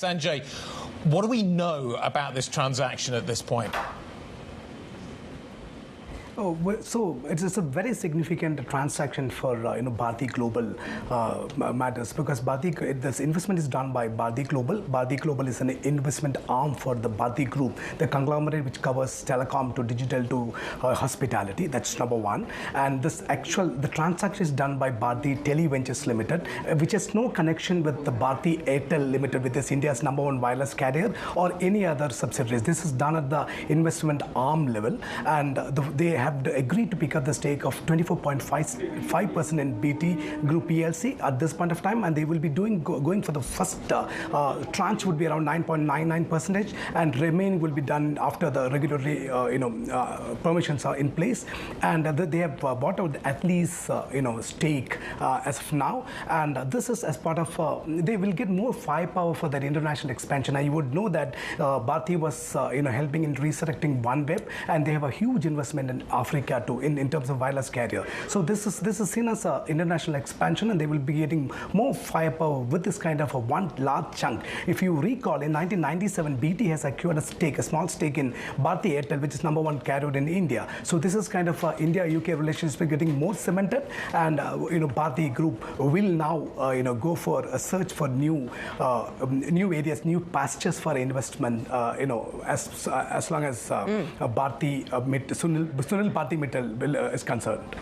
Sanjay, what do we know about this transaction at this point? So it's a very significant transaction for Bharti Global matters, because this investment is done by Bharti Global. Bharti Global is an investment arm for the Bharti Group, the conglomerate which covers telecom to digital to hospitality. That's number one. And the transaction is done by Bharti Televentures Limited, which has no connection with the Bharti Airtel Limited, which is India's #1 wireless carrier, or any other subsidiaries. This is done at the investment arm level, and they have agreed to pick up the stake of 24.5% in BT Group PLC at this point of time, and they will be going for the first tranche would be around 9.99%, and remaining will be done after the regulatory permissions are in place. And they have bought out at least stake as of now, and this is as part of they will get more firepower for their international expansion. And you would know that Bharti was helping in resurrecting OneWeb, and they have a huge investment in Africa too, in terms of wireless carrier. So this is seen as an international expansion, and they will be getting more firepower with this kind of one large chunk. If you recall, in 1997, BT has acquired a small stake in Bharti Airtel, which is #1 carrier in India. So this is kind of India-UK relationship getting more cemented, and Bharti Group will now go for a search for new areas, new pastures for investment. As long as Sunil Bharti Mittal is concerned.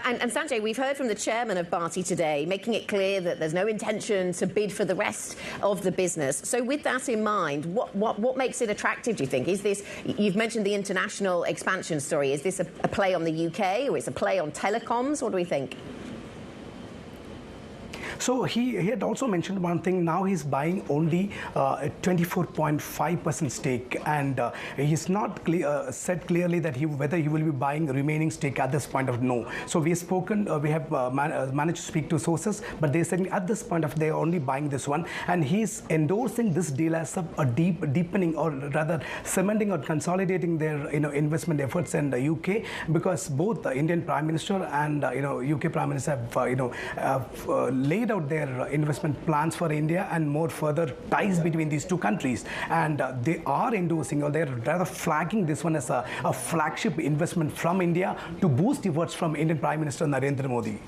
And Sanjay, we've heard from the chairman of Bharti today, making it clear that there's no intention to bid for the rest of the business. So with that in mind, what makes it attractive, do you think? Is this, you've mentioned the international expansion story, is this a play on the UK, or is it a play on telecoms? What do we think? So he had also mentioned one thing. Now he's buying only a 24.5% stake, and he's not said clearly that whether he will be buying remaining stake at this point of no. So we have spoken, we have managed to speak to sources, but they said at this point of they're only buying this one, and he's endorsing this deal as a deepening, or rather cementing or consolidating their investment efforts in the UK, because both the Indian Prime Minister and UK Prime Minister have laid out their investment plans for India, and more further ties between these two countries, and they are endorsing, or they're rather flagging this one as a flagship investment from India to boost efforts from Indian Prime Minister Narendra Modi.